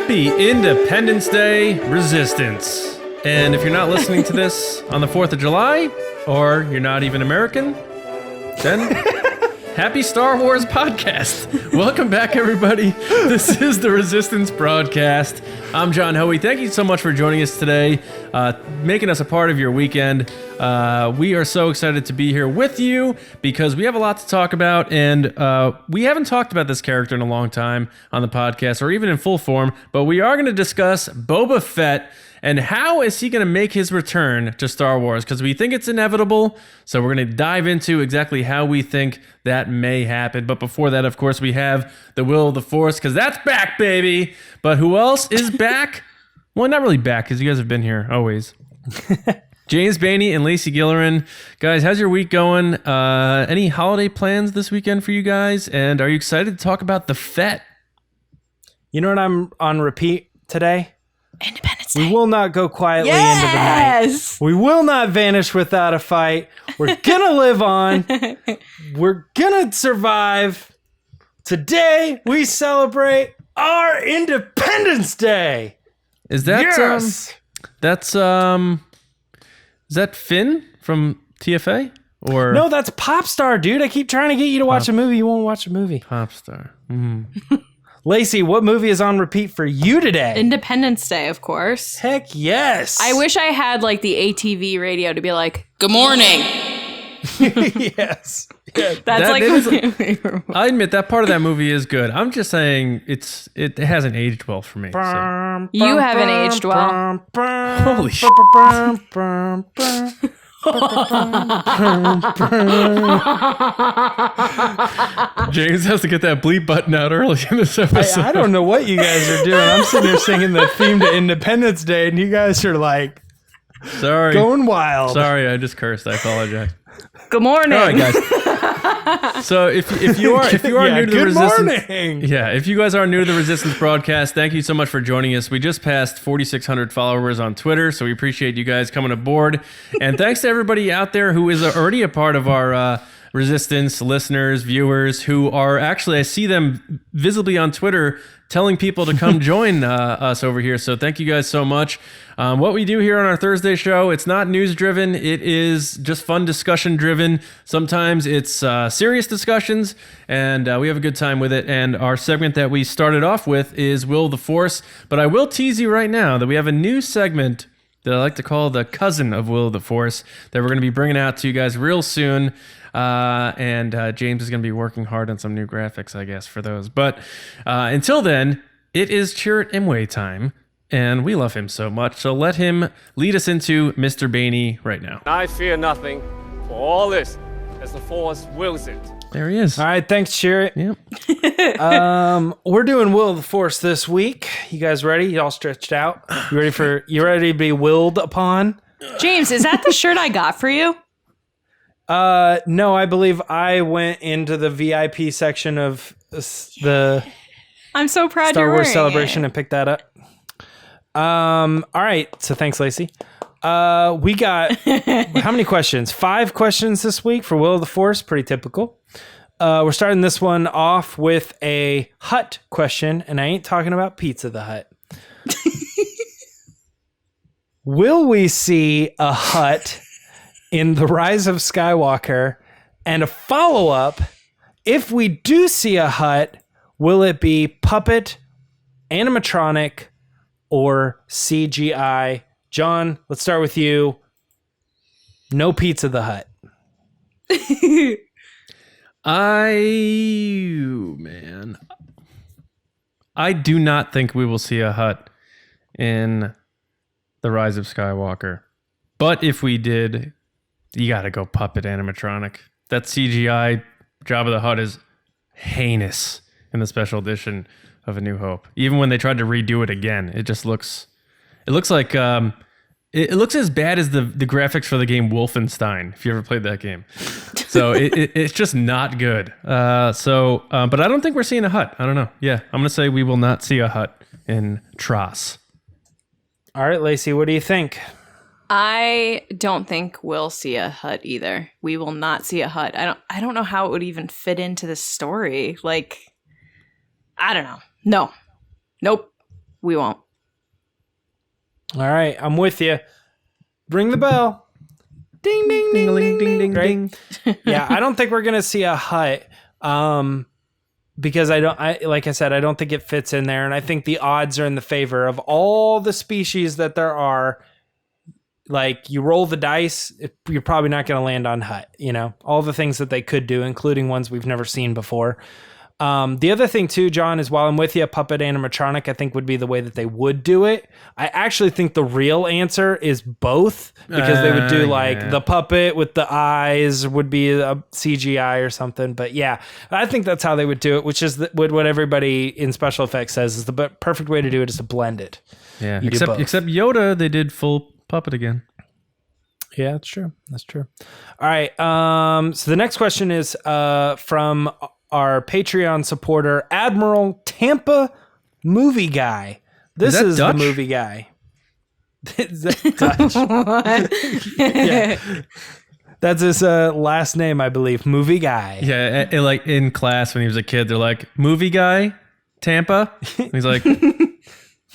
Happy Independence Day, Resistance. And if you're not listening to this on the 4th of July, or you're not even American, then happy Star Wars podcast. Welcome back, everybody. This is the Resistance broadcast. I'm John Hoey. Thank you so much for joining us today, making us a part of your weekend. We are so excited to be here with you because we have a lot to talk about, and we haven't talked about this character in a long time on the podcast, or even in full form, but we are going to discuss Boba Fett and how is he going to make his return to Star Wars, because we think it's inevitable, so we're going to dive into exactly how we think that may happen. But before that, of course, we have the Will of the Force, because that's back, baby! But who else is back? Well, not really back, because you guys have been here always. James Bainey and Lacey Gillerin. Guys, how's your week going? Any holiday plans this weekend for you guys? And are you excited to talk about the Fett? You know what I'm on repeat today? Independence Day. We will not go quietly into the night. We will not vanish without a fight. We're gonna live on. We're gonna survive. Today we celebrate our Independence Day. Is that yes? Is that Finn from TFA? Or no, that's Popstar, dude. I keep trying to get you to watch a movie. You won't watch a movie. Popstar. Lacey, what movie is on repeat for you today? Independence Day, of course. Heck yes. I wish I had like the ATV radio to be like, good morning. Yes. Yeah. That's like my favorite one. I admit that part of that movie is good. I'm just saying it hasn't aged well for me. So. You haven't aged well. Holy shit. James has to get that bleep button out early in this episode. I don't know what you guys are doing. I'm sitting here singing the theme to Independence Day, and you guys are like, sorry, going wild. Sorry, I just cursed. I apologize. Good morning. All right, guys. So if you are new to the Resistance, if you guys are new to the Resistance broadcast, thank you so much for joining us. We just passed 4,600 followers on Twitter, so we appreciate you guys coming aboard. And thanks to everybody out there who is already a part of our Resistance listeners, viewers, who are actually, I see them visibly on Twitter telling people to come join us over here. So thank you guys so much. What we do here on our Thursday show, it's not news driven. It is just fun discussion driven. Sometimes it's serious discussions, and we have a good time with it. And our segment that we started off with is Will of the Force. But I will tease you right now that we have a new segment that I like to call the cousin of Will of the Force that we're going to be bringing out to you guys real soon. And James is going to be working hard on some new graphics, I guess, for those. But until then, it is Chirrut Imwe time, and we love him so much. So let him lead us into Mr. Bainey right now. I fear nothing, for all this, as the Force wills it. There he is. All right, thanks, Chirrut. Yep. We're doing Will of the Force this week. You guys ready? You all stretched out? You ready to be willed upon? James, is that the shirt I got for you? No, I believe I went into the VIP section of the I'm so proud Star you're Wars wearing Celebration it. and picked that up. All right. So thanks, Lacey. We got how many questions? 5 questions this week for Will of the Force. Pretty typical. We're starting this one off with a Hutt question, and I ain't talking about Pizza the Hutt. Will we see a Hutt in the Rise of Skywalker? And a follow-up, if we do see a Hutt, will it be puppet, animatronic, or CGI? John, let's start with you. No Pizza the Hutt. I do not think we will see a Hutt in the Rise of Skywalker. But if we did, you got to go puppet animatronic. That CGI Jabba the Hutt is heinous in the special edition of A New Hope. Even when they tried to redo it again, it just looks. It looks like it looks as bad as the graphics for the game Wolfenstein. If you ever played that game, so it's just not good. But I don't think we're seeing a Hutt. I don't know. Yeah, I'm gonna say we will not see a Hutt in Tross. All right, Lacey, what do you think? I don't think we'll see a Hutt either. We will not see a Hutt. I don't know how it would even fit into the story. Like, I don't know. No. Nope. we won't. All right, I'm with you. Ring the bell. Ding, ding, ding, ding, ding, ding, ding. Yeah, I don't think we're going to see a Hutt because I don't think it fits in there. And I think the odds are in the favor of all the species that there are. Like, you roll the dice, you're probably not going to land on Hutt, all the things that they could do, including ones we've never seen before. The other thing too, John, is while I'm with you, puppet animatronic, I think would be the way that they would do it. I actually think the real answer is both, because they would do the puppet with the eyes would be a CGI or something. But yeah, I think that's how they would do it, which is what everybody in special effects says is the perfect way to do it is to blend it. Yeah, except Yoda, they did full puppet again. Yeah, that's true. That's true. All right. So the next question is from our Patreon supporter, Admiral Tampa Movie Guy. This is the movie guy. Is that Dutch? Yeah. That's his last name, I believe. Movie Guy. Yeah, like in class when he was a kid, they're like, movie guy, Tampa? And he's like...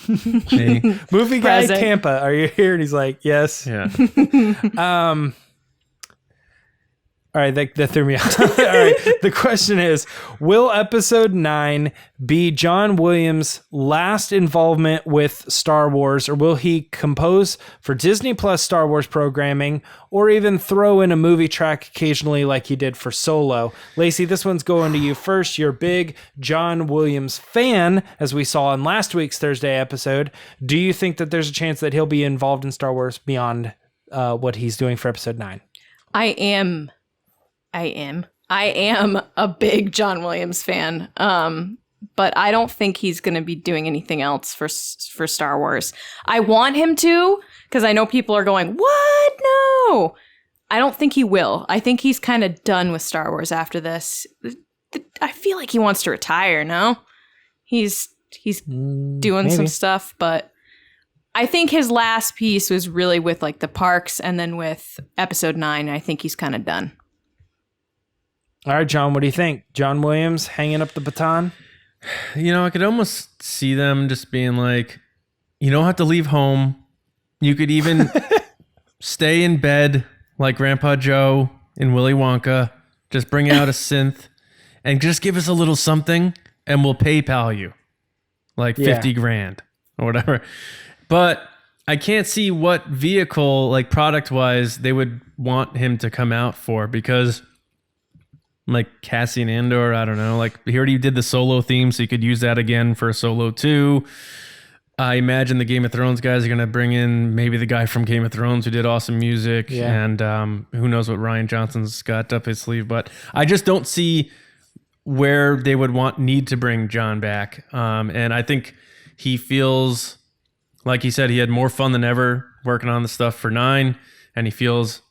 Hey. Movie guy Present. Tampa, are you here? And he's like, yes. Yeah. All right, that threw me off. All right, the question is, will episode 9 be John Williams' last involvement with Star Wars, or will he compose for Disney Plus Star Wars programming, or even throw in a movie track occasionally like he did for Solo? Lacey, this one's going to you first. You're a big John Williams fan, as we saw in last week's Thursday episode. Do you think that there's a chance that he'll be involved in Star Wars beyond what he's doing for episode 9? I am a big John Williams fan, but I don't think he's going to be doing anything else for Star Wars. I want him to, because I know people are going, what? No! I don't think he will. I think he's kind of done with Star Wars after this. I feel like he wants to retire, no? He's doing some stuff, but I think his last piece was really with like the parks, and then with episode 9, I think he's kind of done. All right, John, what do you think? John Williams hanging up the baton? I could almost see them just being like, you don't have to leave home. You could even stay in bed like Grandpa Joe in Willy Wonka. Just bring out a synth and just give us a little something and we'll PayPal you like 50 grand or whatever. But I can't see what vehicle, like product wise, they would want him to come out for, because like Cassian Andor, I don't know. Like, he already did the Solo theme, so you could use that again for Solo 2. I imagine the Game of Thrones guys are going to bring in maybe the guy from Game of Thrones who did awesome music. Yeah. And who knows what Rian Johnson's got up his sleeve. But I just don't see where they would need to bring John back. And I think he feels, like he said, he had more fun than ever working on the stuff for 9. And he feels...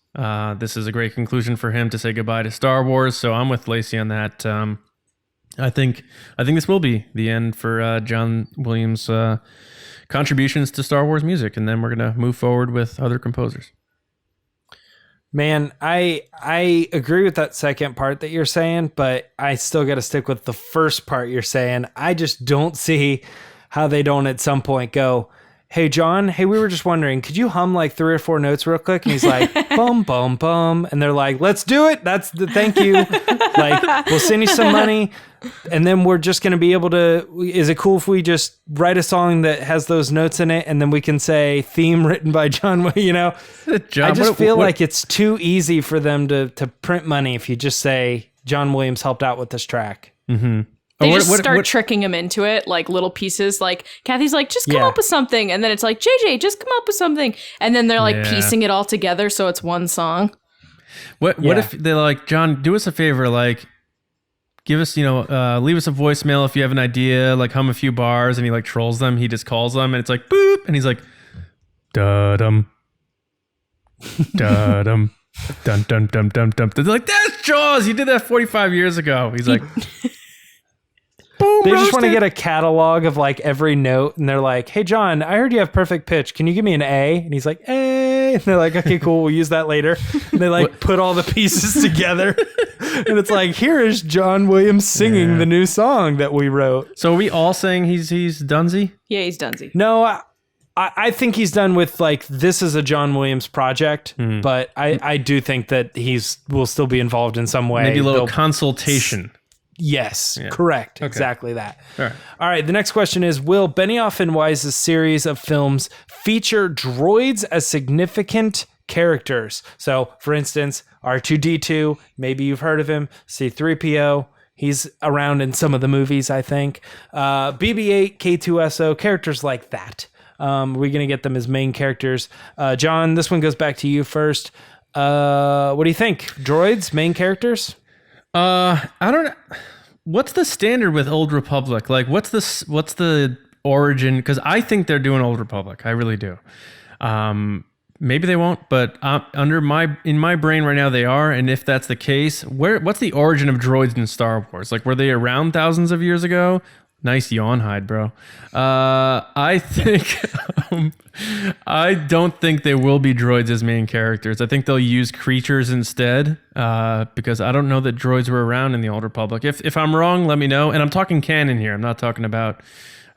this is a great conclusion for him to say goodbye to Star Wars. So I'm with Lacey on that. I think this will be the end for John Williams' contributions to Star Wars music, and then we're gonna move forward with other composers. Man, I agree with that second part that you're saying, but I still got to stick with the first part you're saying. I just don't see how they don't at some point go, hey, John, we were just wondering, could you hum like 3 or 4 notes real quick? And he's like, bum, bum, bum. And they're like, let's do it. That's the thank you. Like, we'll send you some money. And then we're just going to be able to, is it cool if we just write a song that has those notes in it? And then we can say theme written by John, John, I just feel like it's too easy for them to print money if you just say John Williams helped out with this track. Mm-hmm. They just start tricking him into it, like little pieces. Like Kathy's like, just come up with something. And then it's like, JJ, just come up with something. And then they're like piecing it all together so it's one song. What if they're like, John, do us a favor, like give us, leave us a voicemail if you have an idea, like hum a few bars, and he like trolls them. He just calls them and it's like, boop. And he's like, da-dum, da-dum, dum, dum, dum, dum, dum. They're like, that's Jaws. You did that 45 years ago. He's like... They just want to get a catalog of like every note, and they're like, hey, John, I heard you have perfect pitch. Can you give me an A? And he's like, A. And they're like, okay, cool. We'll use that later. And they like put all the pieces together. And it's like, here is John Williams singing the new song that we wrote. So are we all saying he's Dunsey? Yeah, he's Dunsey. No, I think he's done with like, this is a John Williams project, but I do think that will still be involved in some way. Maybe a little consultation. Yes, correct. Okay. Exactly that. All right. The next question is, will Benioff and Weiss' series of films feature droids as significant characters? So, for instance, R2-D2, maybe you've heard of him, C-3PO, he's around in some of the movies, I think. BB-8, K-2SO, characters like that. We're going to get them as main characters. John, this one goes back to you first. What do you think? Droids, main characters? I don't know. What's the standard with Old Republic? Like, what's the origin? Because I think they're doing Old Republic. I really do. Maybe they won't, but in my brain right now they are. And if that's the case, what's the origin of droids in Star Wars? Like, were they around thousands of years ago? Nice yawn hide, bro. I think I don't think they will be droids as main characters. I think they'll use creatures instead, because I don't know that droids were around in the Old Republic. If I'm wrong, let me know. And I'm talking canon here. I'm not talking about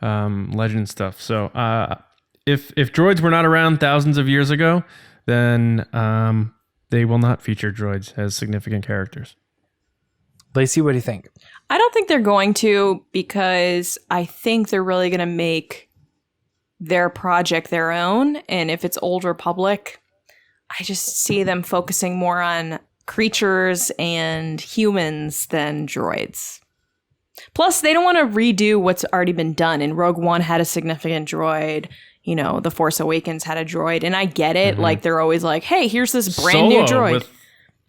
legend stuff. So if droids were not around thousands of years ago, then they will not feature droids as significant characters. Lacey, what do you think? I don't think they're going to, because I think they're really going to make their project their own. And if it's Old Republic, I just see them focusing more on creatures and humans than droids. Plus, they don't want to redo what's already been done. And Rogue One had a significant droid. You know, The Force Awakens had a droid. And I get it. Mm-hmm. Like, they're always like, hey, here's this brand new droid. With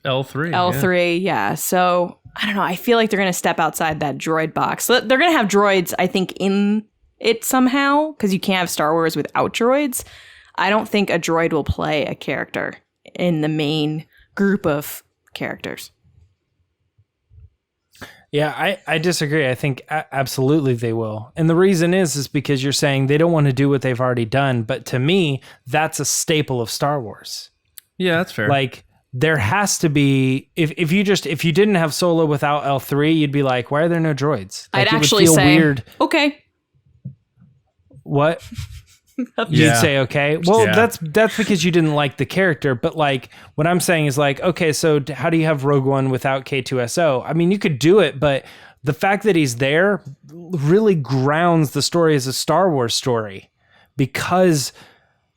L3. L3, yeah. So, I don't know. I feel like they're going to step outside that droid box. So they're going to have droids, I think, in it somehow, because you can't have Star Wars without droids. I don't think a droid will play a character in the main group of characters. Yeah, I disagree. I think absolutely they will. And the reason is because you're saying they don't want to do what they've already done. But to me, that's a staple of Star Wars. Yeah, that's fair. Like, there has to be, if you didn't have Solo without L3, you'd be like, why are there no droids? Like, I'd actually say, weird. Okay. What? You'd say, okay. Well, that's because you didn't like the character. But like, what I'm saying is like, okay, so how do you have Rogue One without K2SO? I mean, you could do it, but the fact that he's there really grounds the story as a Star Wars story, because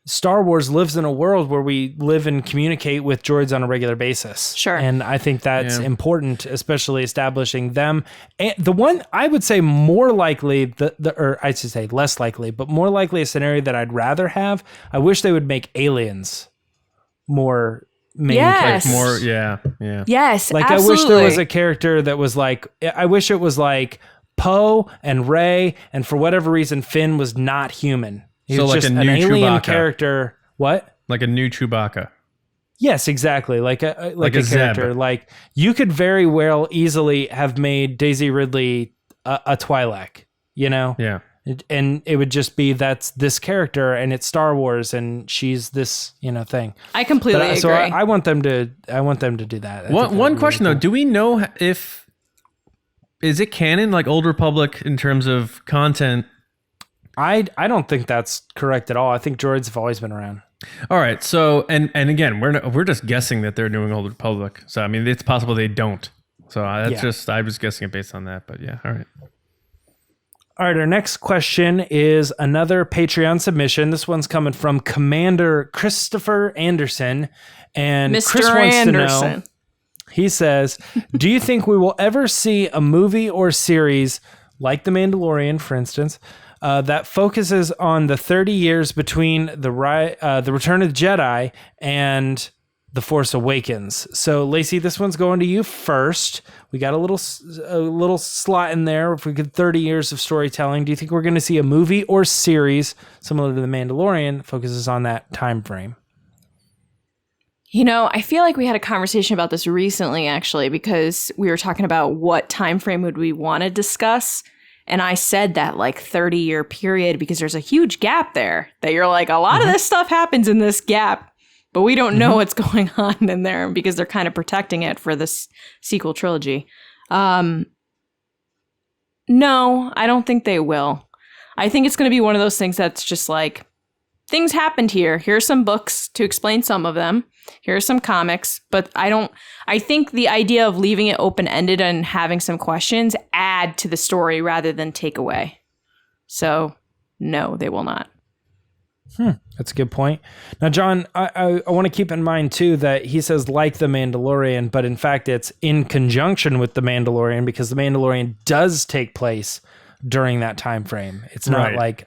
Star Wars lives in a world where we live and communicate with droids on a regular basis. Sure. And I think that's important, especially establishing them. And the one I would say more likely, or I should say less likely, but more likely a scenario that I'd rather have, I wish they would make aliens more main characters. More, yeah. Yes, like, absolutely. I wish there was a character that was like, I wish it was like Poe and Rey, and for whatever reason, Finn was not human. He was like just a an new alien Chewbacca. character. What? Like a new Chewbacca. Yes, exactly. Like a character. Zeb. Like, you could very well easily have made Daisy Ridley a Twi'lek, you know? Yeah. And it would just be, that's this character and it's Star Wars and she's this, thing. I completely agree. So I want them to do that. One question though, do we know is it canon, like Old Republic in terms of content? I don't think that's correct at all. I think droids have always been around. All right. So, and again, we're just guessing that they're doing Old Republic. So, I mean, it's possible they don't. So that's I was guessing it based on that, but yeah. All right. All right. Our next question is another Patreon submission. This one's coming from Commander Christopher Anderson. And Mr. Chris wants Anderson. to know, he says, do you think we will ever see a movie or series like The Mandalorian, for instance, that focuses on the 30 years between the Return of the Jedi and The Force Awakens? So, Lacey, this one's going to you first. We got a little slot in there. If we could 30 years of storytelling, do you think we're going to see a movie or series similar to The Mandalorian that focuses on that time frame? I feel like we had a conversation about this recently, actually, because we were talking about what time frame would we want to discuss. And I said that like 30-year period because there's a huge gap there that you're like, a lot of this stuff happens in this gap. but we don't know what's going on in there because they're kind of protecting it for this sequel trilogy. No, I don't think they will. I think it's going to be one of those things that's just like, things happened here. Here are some books to explain some of them. Here are some comics, but I think the idea of leaving it open-ended and having some questions add to the story rather than take away. So, no, they will not. That's a good point. Now, John, I want to keep in mind, too, that he says like The Mandalorian, but in fact, it's in conjunction with The Mandalorian because The Mandalorian does take place during that time frame. It's not like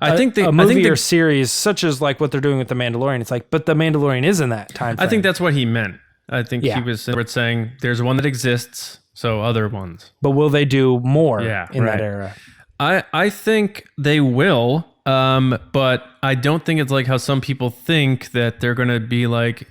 a movie or series such as like what they're doing with The Mandalorian. It's like, but The Mandalorian is in that time frame. I think that's what he meant. I think he was saying there's one that exists, so other ones. But will they do more in that era? I think they will, but I don't think it's like how some people think that they're going to be like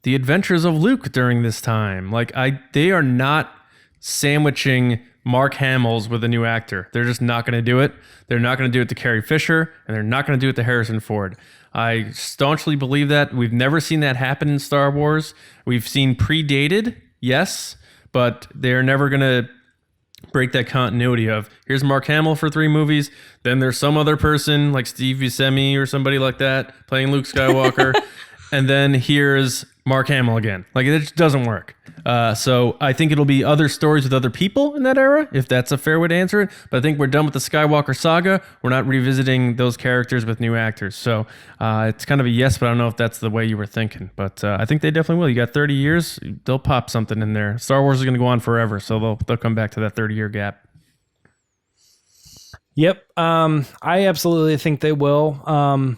the adventures of Luke during this time. Like they are not sandwiching Mark Hamill's with a new actor. They're just not going to do it. They're not going to do it to Carrie Fisher, and they're not going to do it to Harrison Ford. I staunchly believe that. We've never seen that happen in Star Wars. We've seen predated, yes, but they're never going to break that continuity of here's Mark Hamill for 3 movies, then there's some other person like Steve Buscemi or somebody like that playing Luke Skywalker, and then here's Mark Hamill again. Like, it just doesn't work. So I think it'll be other stories with other people in that era, if that's a fair way to answer it. But I think we're done with the Skywalker saga. We're not revisiting those characters with new actors. So it's kind of a yes, but I don't know if that's the way you were thinking. But I think they definitely will. You got 30 years, they'll pop something in there. Star Wars is going to go on forever, so they'll come back to that 30-year gap. Yep. I absolutely think they will.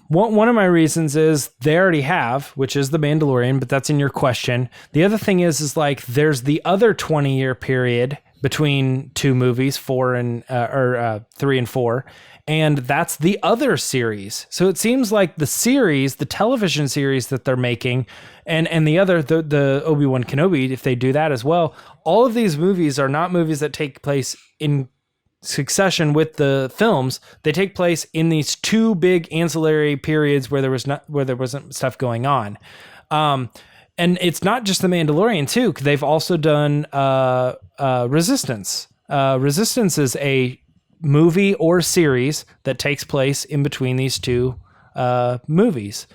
One of my reasons is they already have, which is The Mandalorian, but that's in your question. The other thing is like there's the other 20-year period between 2 movies, 3 and 4, and that's the other series. So it seems like the television series that they're making, and the other, the Obi-Wan Kenobi, if they do that as well, all of these movies are not movies that take place in succession with the films. They take place in these 2 big ancillary periods where there wasn't stuff going on. And it's not just The Mandalorian too. They've also done Resistance. Resistance is a movie or series that takes place in between these 2 movies.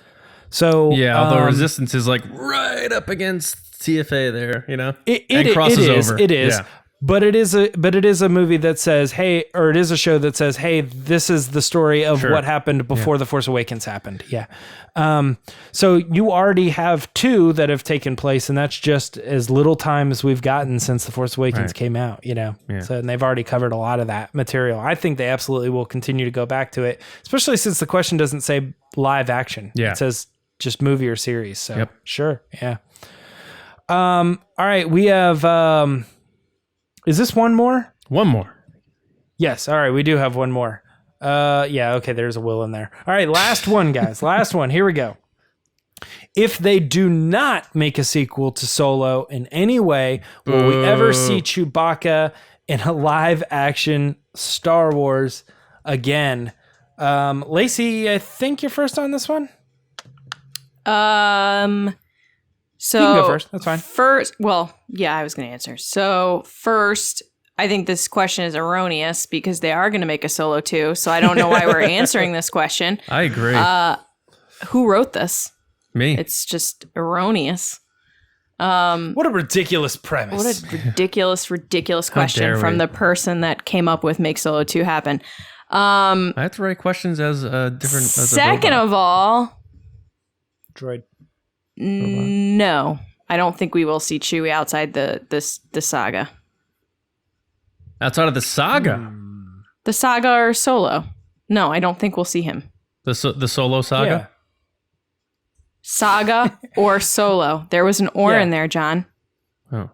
So yeah, although Resistance is like right up against TFA there, it crosses over. It is. Yeah. But it is a movie that says, hey, or it is a show that says, hey, this is the story of what happened before The Force Awakens happened. Yeah. So you already have 2 that have taken place, and that's just as little time as we've gotten since The Force Awakens came out, Yeah. So, and they've already covered a lot of that material. I think they absolutely will continue to go back to it, especially since the question doesn't say live action. Yeah. It says just movie or series. So sure. Yeah. All right. We have, is this one more? One more. Yes. All right. We do have one more. Yeah. Okay. There's a will in there. All right. Last one, guys. Last one. Here we go. If they do not make a sequel to Solo in any way, will we ever see Chewbacca in a live action Star Wars again? Lacey, I think you're first on this one. So you can go first. That's fine. I was going to answer. So first, I think this question is erroneous because they are going to make a Solo 2. So I don't know why we're answering this question. I agree. Who wrote this? Me. It's just erroneous. What a ridiculous premise. What a ridiculous question from the person that came up with Make Solo 2 happen. I have to write questions as different. Second of all, droid. No, I don't think we will see Chewie outside the saga. Outside of the saga? The saga or Solo? No, I don't think we'll see him. The Solo saga? Yeah. Saga or Solo. There was an or in there, John. Oh.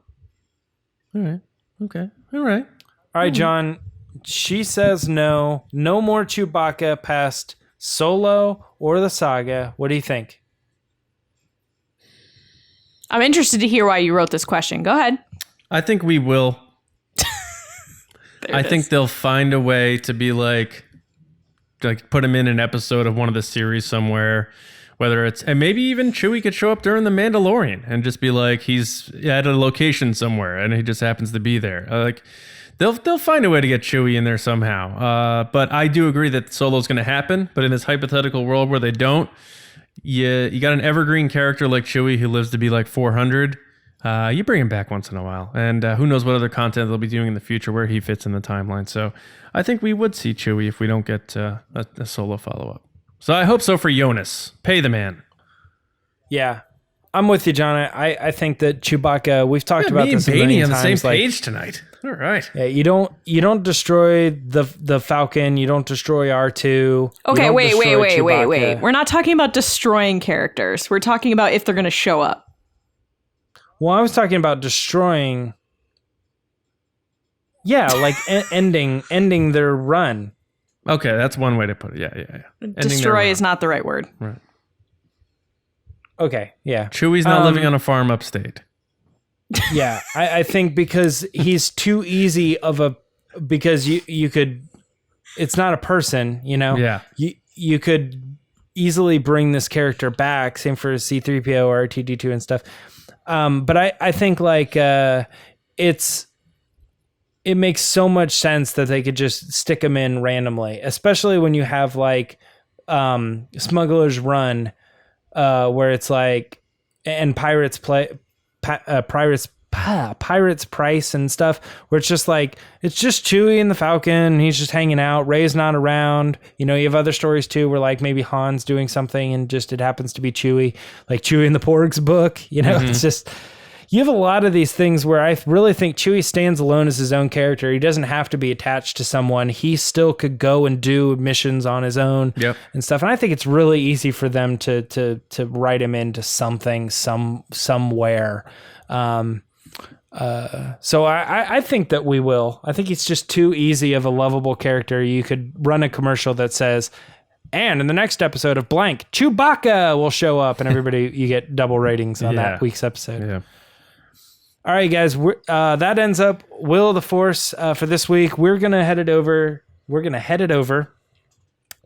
All right. Okay. All right. All right, John. She says no. No more Chewbacca past Solo or the saga. What do you think? I'm interested to hear why you wrote this question. Go ahead. I think we will. I think they'll find a way to be like put him in an episode of one of the series somewhere, Whether it's, and maybe even Chewie could show up during the Mandalorian and just be like, he's at a location somewhere and he just happens to be there. Like, they'll find a way to get Chewie in there somehow. But I do agree that Solo's going to happen. But in this hypothetical world where they don't, you got an evergreen character like Chewie who lives to be like 400. You bring him back once in a while. And who knows what other content they'll be doing in the future where he fits in the timeline. So I think we would see Chewie if we don't get a Solo follow-up. So I hope so for Jonas. Pay the man. Yeah. I'm with you, John. I think that Chewbacca, we've talked about this me and many Beanie on the times, same page tonight. All right. Yeah, you don't destroy the Falcon, you don't destroy R2. Okay, wait. Chewbacca. We're not talking about destroying characters. We're talking about if they're going to show up. Well, I was talking about destroying. Yeah, like ending their run. Okay, that's one way to put it. Yeah. Destroy is not the right word. Right. Okay, yeah. Chewie's not living on a farm upstate. Yeah, I think because he's too easy of a, because you could, it's not a person, you know? Yeah. You could easily bring this character back, same for C-3PO or R2-D2 and stuff. But I think like it makes so much sense that they could just stick them in randomly, especially when you have like Smuggler's Run, where it's like, and Pirates Price and stuff, where it's just like, it's just Chewie and the Falcon, he's just hanging out, Rey's not around. You know, you have other stories too where like maybe Han's doing something and just it happens to be Chewie, like Chewie in the Porg's book, you know. It's just, you have a lot of these things where I really think Chewie stands alone as his own character. He doesn't have to be attached to someone. He still could go and do missions on his own and stuff. And I think it's really easy for them to write him into something, somewhere. So I think that we will. I think it's just too easy of a lovable character. You could run a commercial that says, and in the next episode of blank, Chewbacca will show up, and everybody, you get double ratings on that week's episode. Yeah. All right, guys, that ends up Will of the Force for this week. We're gonna head it over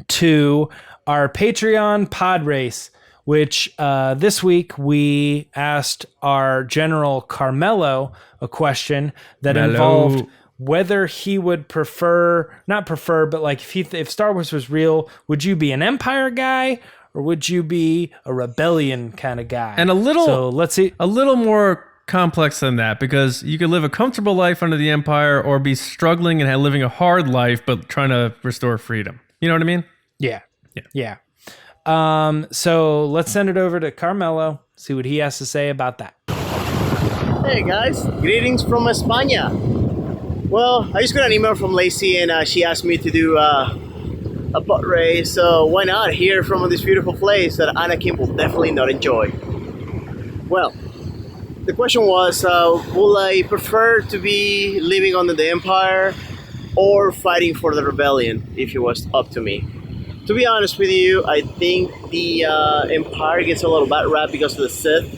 to our Patreon pod race, which this week we asked our General Carmelo a question that involved whether he would but like if Star Wars was real, would you be an Empire guy or would you be a rebellion kind of guy? And let's see, a little more complex than that, because you could live a comfortable life under the Empire or be struggling and living a hard life but trying to restore freedom. You know what I mean? Yeah. So let's send it over to Carmelo, see what he has to say about that. Hey guys, greetings from España. Well, I just got an email from Lacey and she asked me to do a pod race, so why not here from this beautiful place that Anakin will definitely not enjoy. Well, the question was, will I prefer to be living under the Empire or fighting for the rebellion if it was up to me? To be honest with you, I think the Empire gets a little bad rap because of the Sith.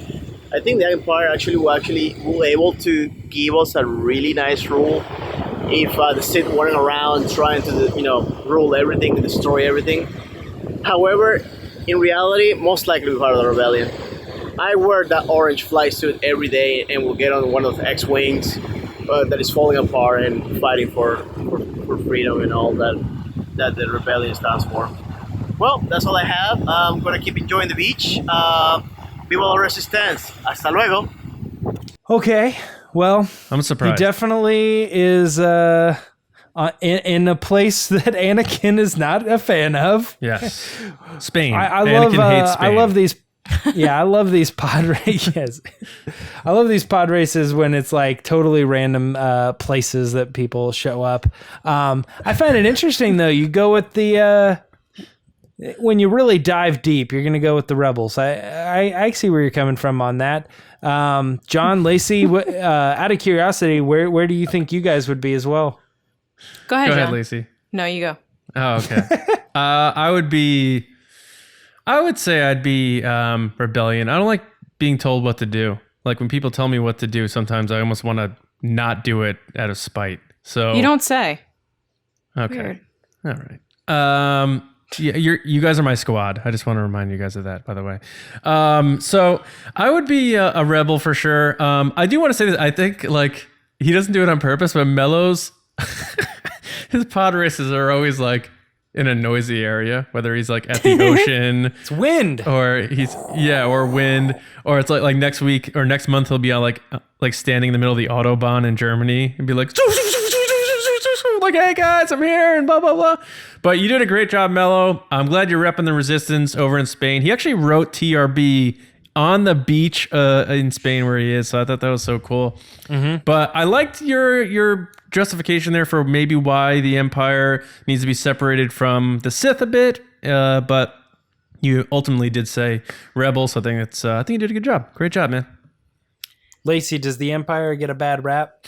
I think the Empire will able to give us a really nice rule if the Sith weren't around trying to, rule everything and destroy everything. However, in reality, most likely we're part of the rebellion. I wear that orange fly suit every day and will get on one of the X-Wings that is falling apart and fighting for freedom and all that the rebellion stands for. Well, that's all I have. I'm going to keep enjoying the beach. Viva la Resistance. Hasta luego. Okay, well, I'm surprised. He definitely is in a place that Anakin is not a fan of. Yes. Spain. Anakin hates Spain. I love these. Yeah, I love these pod races. Yes. I love these pod races when it's like totally random places that people show up. I find it interesting though. You go with the when you really dive deep, you're going to go with the rebels. I see where you're coming from on that. John, Lacey, out of curiosity, where do you think you guys would be as well? Go ahead, John. Lacey. No, you go. Oh, okay. I would say I'd be rebellion. I don't like being told what to do. Like when people tell me what to do, sometimes I almost want to not do it out of spite. So you don't say. Okay. Weird. All right. Yeah, you guys are my squad. I just want to remind you guys of that, by the way. So I would be a rebel for sure. I do want to say that I think like he doesn't do it on purpose, but Mello's his pod races are always like in a noisy area, whether he's like at the ocean, It's wind. or or wind, or it's like next week or next month he'll be on like standing in the middle of the Autobahn in Germany and be like hey guys, I'm here and blah blah blah. But you did a great job, Mello. I'm glad you're repping the Resistance over in Spain. He actually wrote TRB on the beach in Spain where he is, so I thought that was so cool. But I liked your justification there for maybe why the Empire needs to be separated from the Sith a bit. But you ultimately did say rebel, so I think you did a good job. Great job, man. Lacey, does the Empire get a bad rap?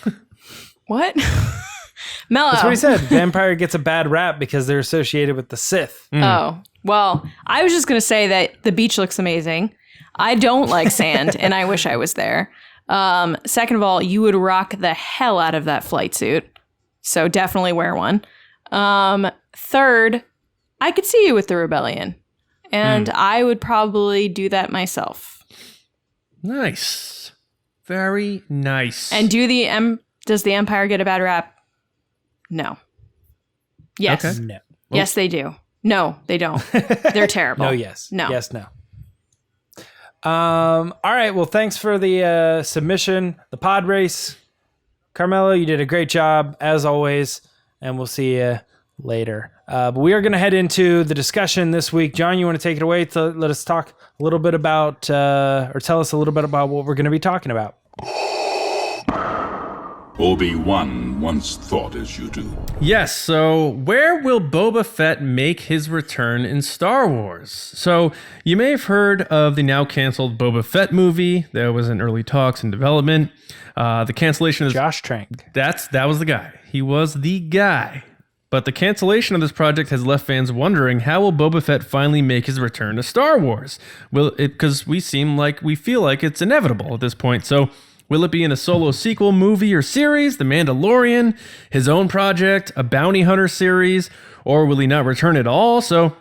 What? Mello. That's what he said. The Empire gets a bad rap because they're associated with the Sith. Oh, well, I was just going to say that the beach looks amazing. I don't like sand, and I wish I was there. Second of all, you would rock the hell out of that flight suit. So definitely wear one. Third, I could see you with the rebellion. And I would probably do that myself. Nice. Very nice. And does the Empire get a bad rap? No. Yes. Okay. No. Yes, they do. No, they don't. They're terrible. No, yes. No. Yes, no. All right. Well, thanks for the submission, the pod race. Carmelo, you did a great job, as always, and we'll see you later. But we are going to head into the discussion this week. John, you want to take it away to let us talk a little bit about, or tell us a little bit about what we're going to be talking about? Obi-Wan once thought as you do. Yes, so where will Boba Fett make his return in Star Wars? So you may have heard of the now canceled Boba Fett movie. There was in early talks and development. The cancellation is Josh Trank. that was the guy. He was the guy. But the cancellation of this project has left fans wondering, how will Boba Fett finally make his return to Star Wars? Because we feel like it's inevitable at this point. So will it be in a solo sequel, movie, or series, The Mandalorian, his own project, a bounty hunter series, or will he not return at all? So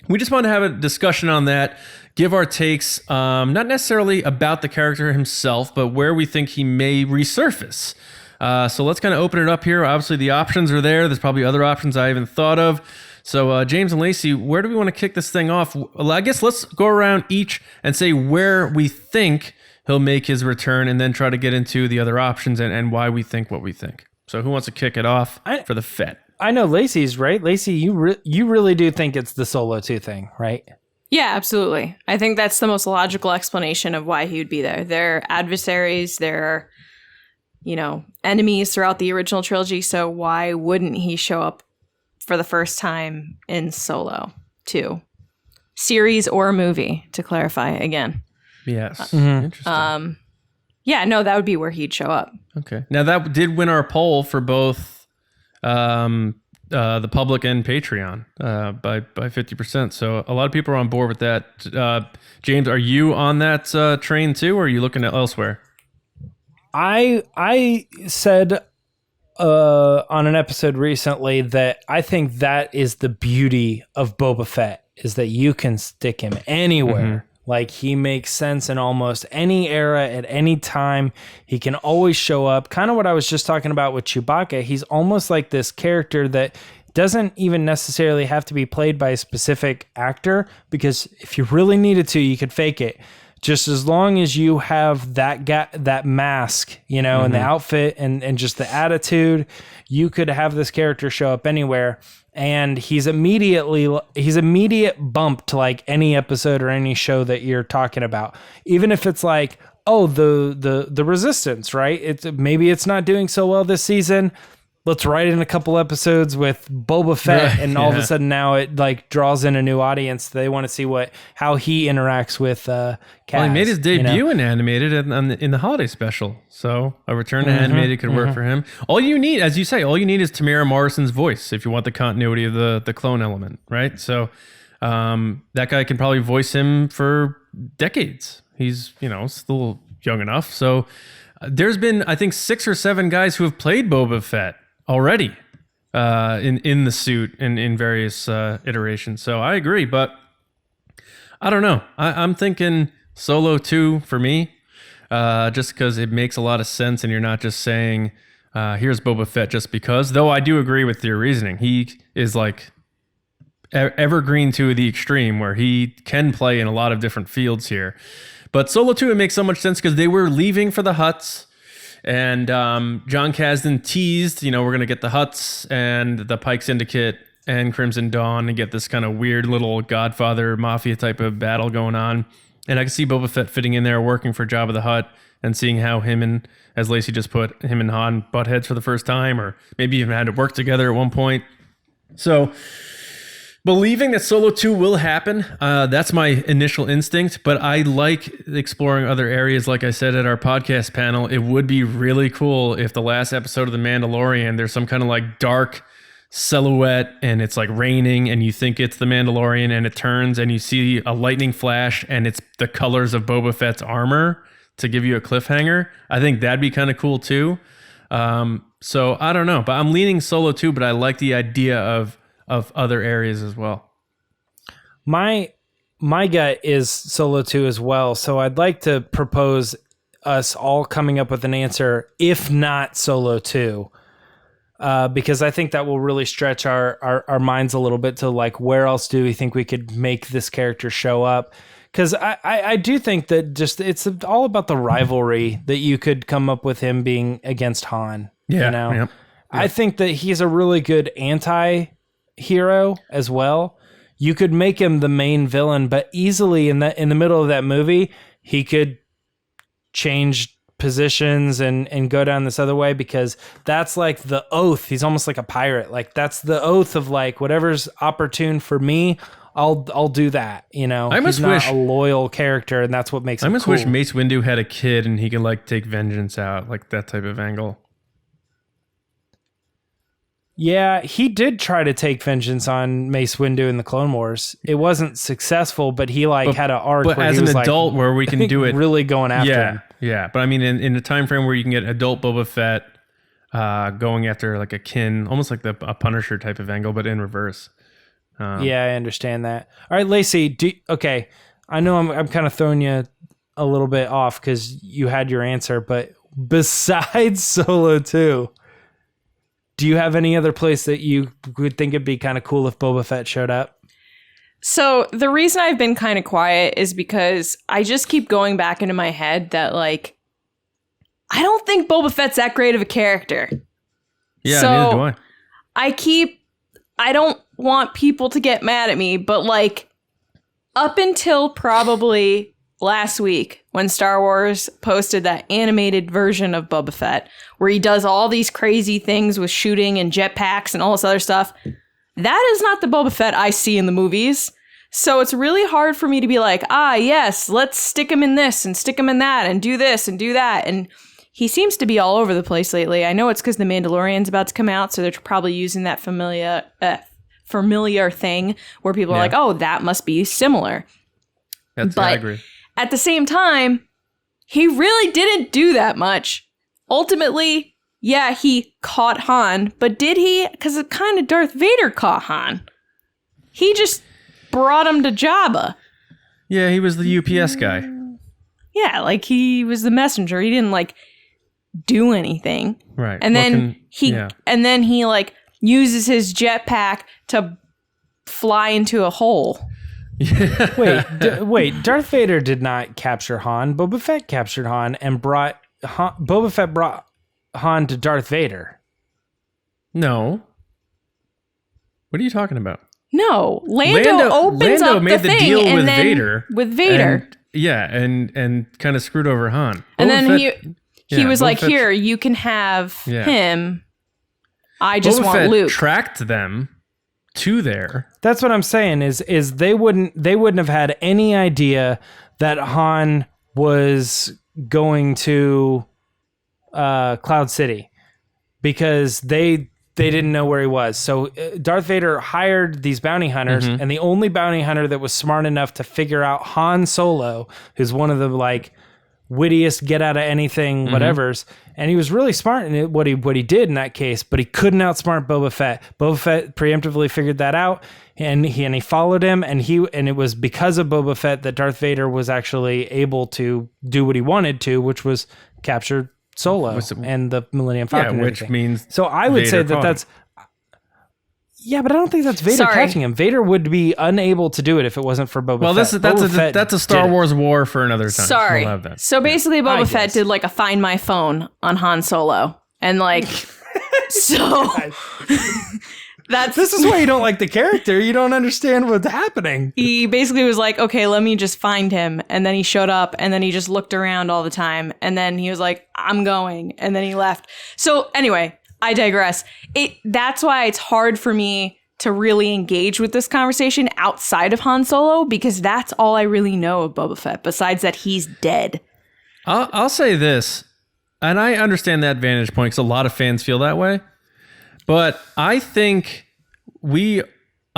we just want to have a discussion on that, give our takes, not necessarily about the character himself, but where we think he may resurface. So let's kind of open it up here. Obviously, the options are there. There's probably other options I haven't thought of. So James and Lacey, where do we want to kick this thing off? Well, I guess let's go around each and say where we think he'll make his return, and then try to get into the other options and why we think what we think. So who wants to kick it off for the Fett? I know Lacey's right. Lacey, you really do think it's the Solo 2 thing, right? Yeah, absolutely. I think that's the most logical explanation of why he would be there. They're adversaries. They're, enemies throughout the original trilogy. So why wouldn't he show up for the first time in Solo 2? Series or movie, to clarify again. Yes. Interesting. Yeah, no, that would be where he'd show up. Okay. Now that did win our poll for both the public and Patreon by 50%. So a lot of people are on board with that. James, are you on that train too, or are you looking at elsewhere? I said on an episode recently that I think that is the beauty of Boba Fett, is that you can stick him anywhere. Like, he makes sense in almost any era at any time. He can always show up. Kind of what I was just talking about with Chewbacca. He's almost like this character that doesn't even necessarily have to be played by a specific actor, because if you really needed to, you could fake it. Just as long as you have that mask, and the outfit and just the attitude, you could have this character show up anywhere. And he's immediate bump to like any episode or any show that you're talking about. Even if it's like, oh, the Resistance, right? Maybe it's not doing so well this season. Let's write in a couple episodes with Boba Fett, and all of a sudden now it like draws in a new audience. They want to see how he interacts with Kaz. Well, he made his debut in animated in the holiday special, so a return to animated could work for him. All you need, as you say, is Tamara Morrison's voice if you want the continuity of the clone element, right? So that guy can probably voice him for decades. He's still young enough. So there's been, I think, 6 or 7 guys who have played Boba Fett already. in the suit in various iterations. So I agree, but I don't know. I'm thinking Solo 2 for me, just because it makes a lot of sense, and you're not just saying, here's Boba Fett just because. Though I do agree with your reasoning. He is like evergreen to the extreme, where he can play in a lot of different fields here. But Solo 2, it makes so much sense because they were leaving for the Hutts, and John Kasdan teased, we're going to get the Hutts and the Pike Syndicate and Crimson Dawn and get this kind of weird little Godfather Mafia type of battle going on. And I can see Boba Fett fitting in there, working for Jabba the Hutt, and seeing how him and, as Lacey just put, him and Han butt heads for the first time, or maybe even had to work together at one point. So believing that Solo 2 will happen, that's my initial instinct, but I like exploring other areas. Like I said at our podcast panel, it would be really cool if the last episode of The Mandalorian, there's some kind of like dark silhouette and it's like raining and you think it's the Mandalorian and it turns and you see a lightning flash and it's the colors of Boba Fett's armor to give you a cliffhanger. I think that'd be kind of cool too. So I don't know, but I'm leaning Solo 2, but I like the idea of other areas as well. My gut is Solo 2 as well. So I'd like to propose us all coming up with an answer, if not Solo 2, because I think that will really stretch our minds a little bit to like, where else do we think we could make this character show up? Because I do think that just it's all about the rivalry that you could come up with him being against Han. Yeah. Yep. I think that he's a really good anti-hero as well. You could make him the main villain, but easily in the middle of that movie, he could change positions and go down this other way, because that's like the oath. He's almost like a pirate. Like that's the oath of like, whatever's opportune for me, I'll do that. He's not a loyal character, and that's what makes him cool. I almost wish Mace Windu had a kid and he could like take vengeance out, like that type of angle. Yeah, he did try to take vengeance on Mace Windu in the Clone Wars. It wasn't successful, but he had an arc but where as he was an adult where we can do it really going after him. Yeah, but I mean in a time frame where you can get adult Boba Fett going after like a kin, almost like a Punisher type of angle, but in reverse. Yeah, I understand that. All right, Lacey, okay. I know I'm kind of throwing you a little bit off because you had your answer, but besides Solo 2, do you have any other place that you would think it'd be kind of cool if Boba Fett showed up? So the reason I've been kind of quiet is because I just keep going back into my head that like, I don't think Boba Fett's that great of a character. Yeah, so neither do I. I don't want people to get mad at me, but like up until probably last week when Star Wars posted that animated version of Boba Fett where he does all these crazy things with shooting and jetpacks and all this other stuff, that is not the Boba Fett I see in the movies. So it's really hard for me to be like, yes, let's stick him in this and stick him in that and do this and do that. And he seems to be all over the place lately. I know it's because The Mandalorian's about to come out, so they're probably using that familiar thing where people are like, oh, that must be similar. I agree. At the same time, he really didn't do that much. Ultimately, yeah, he caught Han, but did he? Because it kind of Darth Vader caught Han. He just brought him to Jabba. Yeah, he was the UPS guy. Yeah, like he was the messenger. He didn't like do anything. Right. And then he like uses his jetpack to fly into a hole. Wait, Darth Vader did not capture Han. Boba Fett captured Han and Boba Fett brought Han to Darth Vader. No. What are you talking about? No, Lando opens up made the the thing deal and with then Vader. With Vader. And kind of screwed over Han. And Boba then Fett, he was Boba like, Fett, here, you can have him. I just Boba want Fett Luke. Tracked them to there. That's what I'm saying is they wouldn't have had any idea that Han was going to Cloud City because they didn't know where he was. So Darth Vader hired these bounty hunters, and the only bounty hunter that was smart enough to figure out Han Solo, who's one of the like wittiest, get out of anything, whatever's. And he was really smart in what he did in that case, but he couldn't outsmart Boba Fett. Boba Fett preemptively figured that out, and he followed him, and it was because of Boba Fett that Darth Vader was actually able to do what he wanted to, which was capture Solo and the Millennium Falcon. Yeah, which means so I would say Vader that's. Yeah, but I don't think that's Vader catching him. Vader would be unable to do it if it wasn't for Boba Fett. Well, that's a Star Wars war for another time. Sorry. We'll have that. So basically, Boba Fett did like a Find My Phone on Han Solo, and like, so this is why you don't like the character. You don't understand what's happening. He basically was like, okay, let me just find him, and then he showed up, and then he just looked around all the time, and then he was like, I'm going, and then he left. So anyway. I digress. That's why it's hard for me to really engage with this conversation outside of Han Solo, because that's all I really know of Boba Fett, besides that he's dead. I'll say this, and I understand that vantage point because a lot of fans feel that way, but I think a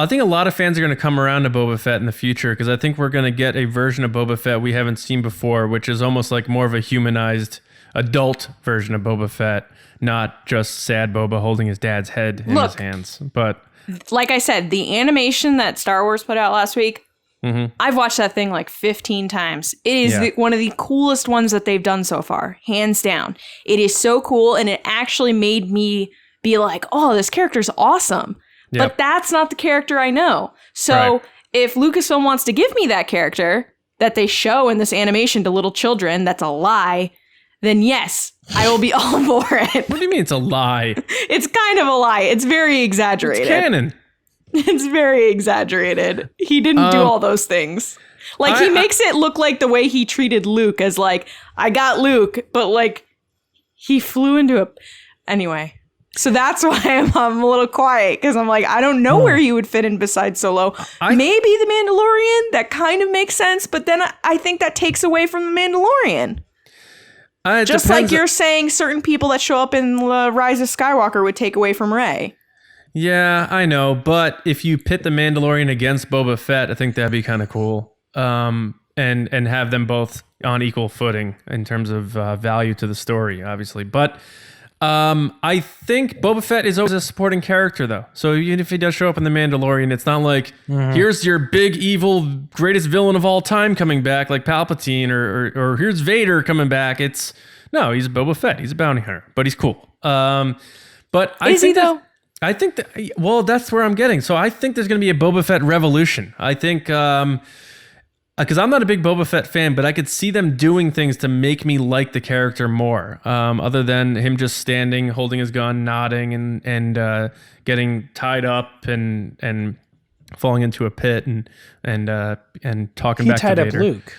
lot of fans are going to come around to Boba Fett in the future, because I think we're going to get a version of Boba Fett we haven't seen before, which is almost like more of a humanized adult version of Boba Fett. Not just sad Boba holding his dad's head in his hands. But like I said, the animation that Star Wars put out last week, I've watched that thing like 15 times. It is one of the coolest ones that they've done so far, hands down. It is so cool, and it actually made me be like, oh, this character's awesome. Yep. But that's not the character I know. So if Lucasfilm wants to give me that character that they show in this animation to little children, that's a lie, then yes, I will be all for it. What do you mean it's a lie? It's kind of a lie. It's very exaggerated. It's canon. It's very exaggerated. He didn't do all those things. Like, he makes it look like the way he treated Luke as like, I got Luke, but like, he flew into a... Anyway. So that's why I'm a little quiet, because I'm like, I don't know where he would fit in besides Solo. Maybe the Mandalorian, that kind of makes sense, but then I think that takes away from the Mandalorian. Just like you're saying certain people that show up in Rise of Skywalker would take away from Rey. Yeah, I know. But if you pit the Mandalorian against Boba Fett, I think that'd be kind of cool. And have them both on equal footing in terms of value to the story, obviously. But I think Boba Fett is always a supporting character, though. So even if he does show up in the Mandalorian, it's not like, here's your big, evil, greatest villain of all time coming back, like Palpatine, or here's Vader coming back. No, he's Boba Fett. He's a bounty hunter, but he's cool. But I think I think that, well, that's where I'm getting. So I think there's going to be a Boba Fett revolution. I think, because I'm not a big Boba Fett fan, but I could see them doing things to make me like the character more, other than him just standing, holding his gun, nodding, and getting tied up and falling into a pit and talking back to Vader. He tied up Luke.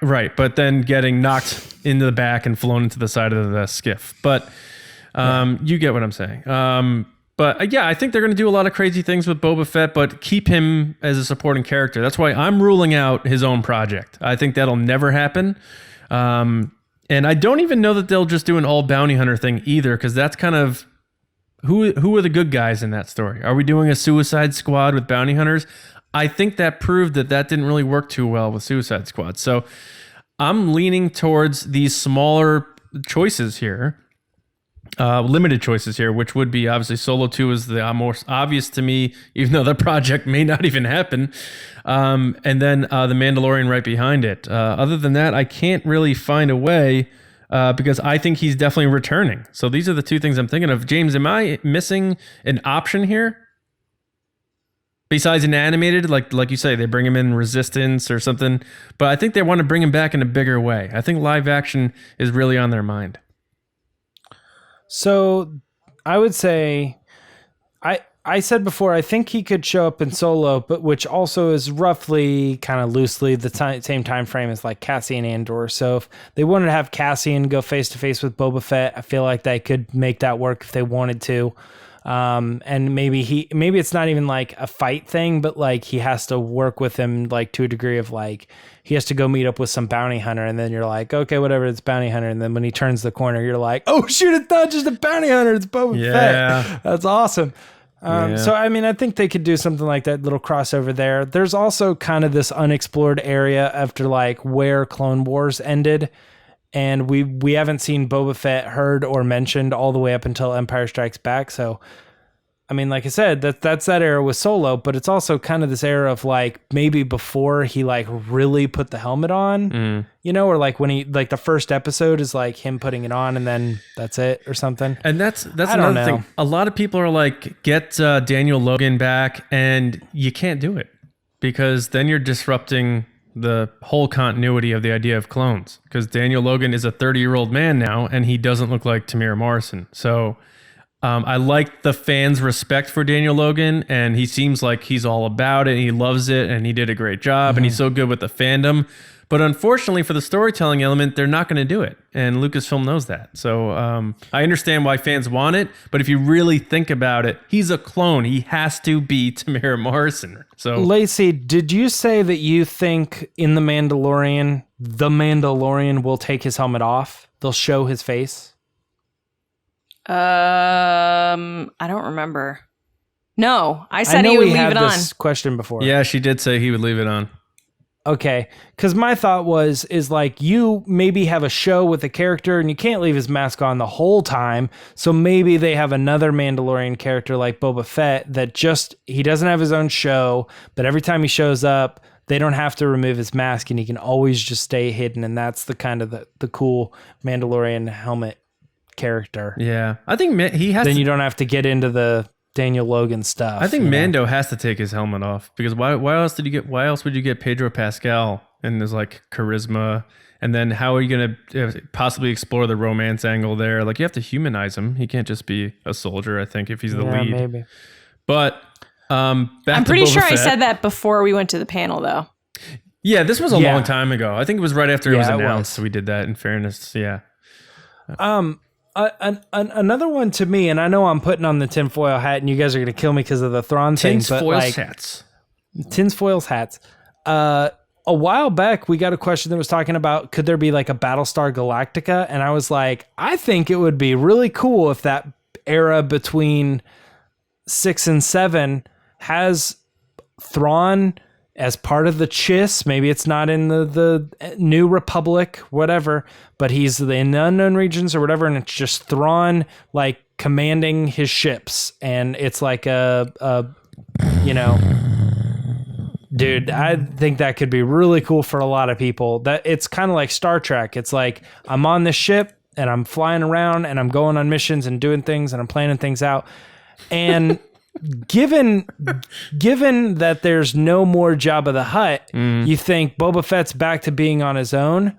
Right. But then getting knocked into the back and flown into the side of the skiff. But you get what I'm saying. But yeah, I think they're going to do a lot of crazy things with Boba Fett, but keep him as a supporting character. That's why I'm ruling out his own project. I think that'll never happen. And I don't even know that they'll just do an all bounty hunter thing either, because that's kind of who are the good guys in that story? Are we doing a Suicide Squad with bounty hunters? I think that proved that didn't really work too well with Suicide Squad. So I'm leaning towards these smaller choices here. Limited choices here, which would be obviously Solo 2 is the most obvious to me, even though the project may not even happen. And then the Mandalorian right behind it. Other than that, I can't really find a way because I think he's definitely returning. So these are the two things I'm thinking of. James, am I missing an option here? Besides an animated, like you say, they bring him in Resistance or something. But I think they want to bring him back in a bigger way. I think live action is really on their mind. So I would say, I said before, I think he could show up in Solo, but which also is roughly kind of loosely the same time frame as like Cassian Andor. So if they wanted to have Cassian go face to face with Boba Fett, I feel like they could make that work if they wanted to. And maybe it's not even like a fight thing, but like he has to work with him like to a degree of like he has to go meet up with some bounty hunter, and then you're like, okay, whatever, it's bounty hunter, and then when he turns the corner, you're like, oh shoot, it's not just a bounty hunter, it's Boba Fett. That's awesome. So, I mean, I think they could do something like that, little crossover there. There's also kind of this unexplored area after like where Clone Wars ended. And we haven't seen Boba Fett heard or mentioned all the way up until Empire Strikes Back. So, I mean, like I said, that's that era with Solo, but it's also kind of this era of like maybe before he like really put the helmet on, you know, or like when he like the first episode is like him putting it on and then that's it or something. And that's another thing. A lot of people are like, get Daniel Logan back, and you can't do it because then you're disrupting the whole continuity of the idea of clones, because Daniel Logan is a 30-year-old man now and he doesn't look like Tamira Morrison. So I like the fans' respect for Daniel Logan, and he seems like he's all about it. He loves it, and he did a great job, and he's so good with the fandom. But unfortunately, for the storytelling element, they're not going to do it, and Lucasfilm knows that. So I understand why fans want it, but if you really think about it, he's a clone. He has to be Tamira Morrison. So, Lacey, did you say that you think in the Mandalorian will take his helmet off? They'll show his face? I don't remember. No, I said he would leave it on. This question before. yeah, she did say he would leave it on. Okay, because my thought is like you maybe have a show with a character and you can't leave his mask on the whole time. So maybe they have another Mandalorian character like Boba Fett that he doesn't have his own show, but every time he shows up, they don't have to remove his mask and he can always just stay hidden. And that's the kind of the cool Mandalorian helmet character. Yeah, I think he has. Then you don't have to get into the Daniel Logan stuff. I think Mando has to take his helmet off, because why else would you get Pedro Pascal and there's like charisma, and then how are you going to possibly explore the romance angle there? Like, you have to humanize him. He can't just be a soldier, I think, if he's the lead. Maybe. But I'm pretty sure Fett. I said that before we went to the panel, though. Yeah, this was a long time ago. I think it was right after it was announced. So we did that, in fairness. Yeah. Another one to me, and I know I'm putting on the tinfoil hat, and you guys are going to kill me because of the Thrawn thing. Tinfoil hats. Tinfoil's hats. A while back, we got a question that was talking about, could there be like a Battlestar Galactica? And I was like, I think it would be really cool if that era between 6 and 7 has Thrawn as part of the Chiss. Maybe it's not in the New Republic, whatever, but he's in the unknown regions or whatever, and it's just Thrawn like commanding his ships, and it's like dude, I think that could be really cool for a lot of people. That it's kind of like Star Trek. It's like, I'm on this ship and I'm flying around and I'm going on missions and doing things and I'm planning things out. And given that there's no more Jabba the Hutt, you think Boba Fett's back to being on his own.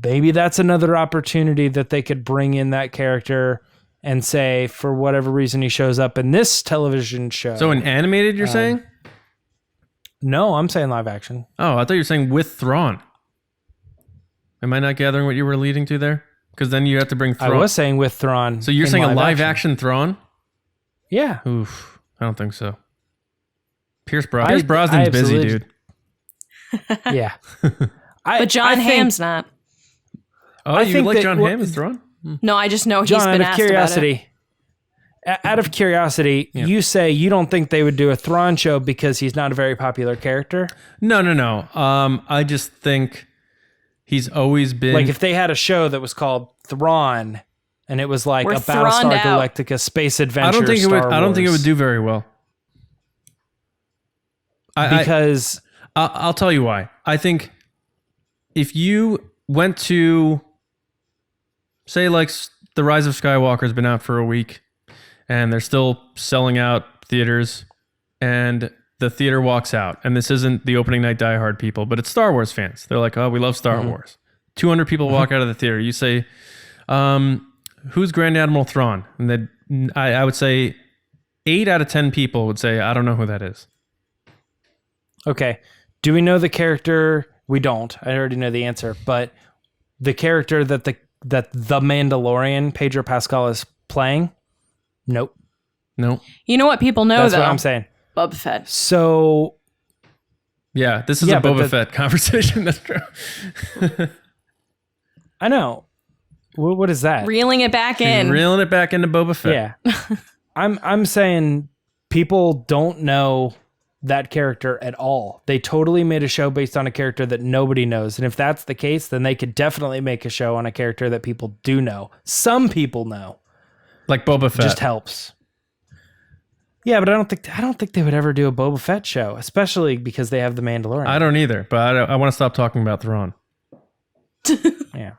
Maybe that's another opportunity that they could bring in that character and say, for whatever reason, he shows up in this television show. So an animated, you're saying? No, I'm saying live action. Oh, I thought you were saying with Thrawn. Am I not gathering what you were leading to there? Because then you have to bring Thrawn. I was saying with Thrawn. So you're saying a live action Thrawn? Yeah. Oof. I don't think so. Pierce Brosnan's busy, dude. Yeah. But John Hamm's not. Oh, you like John Hamm as Thrawn? No, I just know he's been asked about it. Out of curiosity, you say you don't think they would do a Thrawn show because he's not a very popular character? No. I just think he's always been... Like if they had a show that was called Thrawn, and it was like a Battlestar Galactica space adventure. I don't think it would do very well. Because I'll tell you why. I think if you went to, say, like the Rise of Skywalker has been out for a week, and they're still selling out theaters, and the theater walks out, and this isn't the opening night Die Hard people, but it's Star Wars fans. They're like, oh, we love Star Wars. 200 people walk out of the theater. You say, who's Grand Admiral Thrawn? And then I would say 8 out of 10 people would say, I don't know who that is. Okay. Do we know the character? We don't. I already know the answer, but the character that the Mandalorian, Pedro Pascal, is playing? Nope. No. You know what people know, That's though? what I'm saying. Boba Fett. So... Yeah, this is a Boba Fett conversation. That's true. I know. What is that? Reeling it back in. Reeling it back into Boba Fett. Yeah. I'm saying people don't know that character at all. They totally made a show based on a character that nobody knows. And if that's the case, then they could definitely make a show on a character that people do know. Some people know. Like Boba Fett. Just helps. Yeah, but I don't think they would ever do a Boba Fett show, especially because they have the Mandalorian. I don't either, but I want to stop talking about Thrawn. Yeah.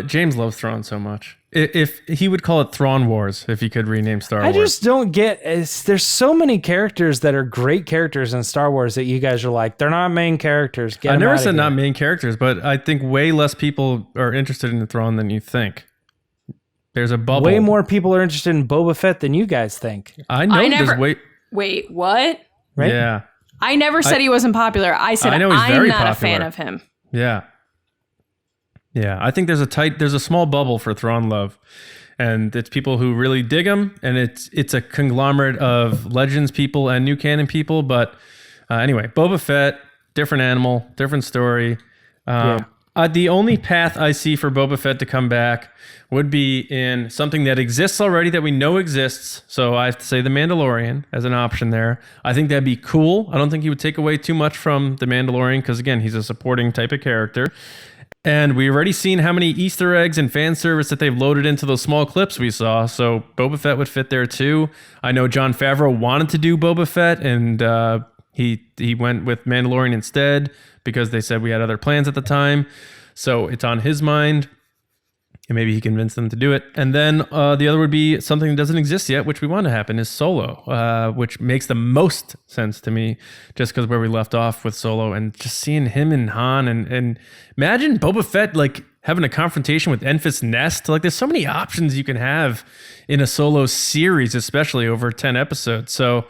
James loves Thrawn so much. If he would call it Thrawn Wars, if he could rename Star Wars. I just don't get. There's so many characters that are great characters in Star Wars that you guys are like, they're not main characters. I never said not main characters, but I think way less people are interested in Thrawn than you think. There's a bubble. Way more people are interested in Boba Fett than you guys think. I know. Wait, what? Right? Yeah. I never said he wasn't popular. I said I know he's I'm very not popular. a fan of him. Yeah. Yeah. I think there's a small bubble for Thrawn love. And it's people who really dig him. And it's a conglomerate of Legends people and new canon people. But anyway, Boba Fett, different animal, different story. The only path I see for Boba Fett to come back would be in something that exists already that we know exists. So I have to say The Mandalorian as an option there. I think that'd be cool. I don't think he would take away too much from The Mandalorian because, again, he's a supporting type of character. And we've already seen how many Easter eggs and fan service that they've loaded into those small clips we saw. So Boba Fett would fit there too. I know Jon Favreau wanted to do Boba Fett and he went with Mandalorian instead because they said we had other plans at the time. So it's on his mind. And maybe he convinced them to do it. And then the other would be something that doesn't exist yet, which we want to happen, is Solo, which makes the most sense to me just because where we left off with Solo and just seeing him and Han. And imagine Boba Fett like having a confrontation with Enfys Nest. Like there's so many options you can have in a Solo series, especially over 10 episodes. So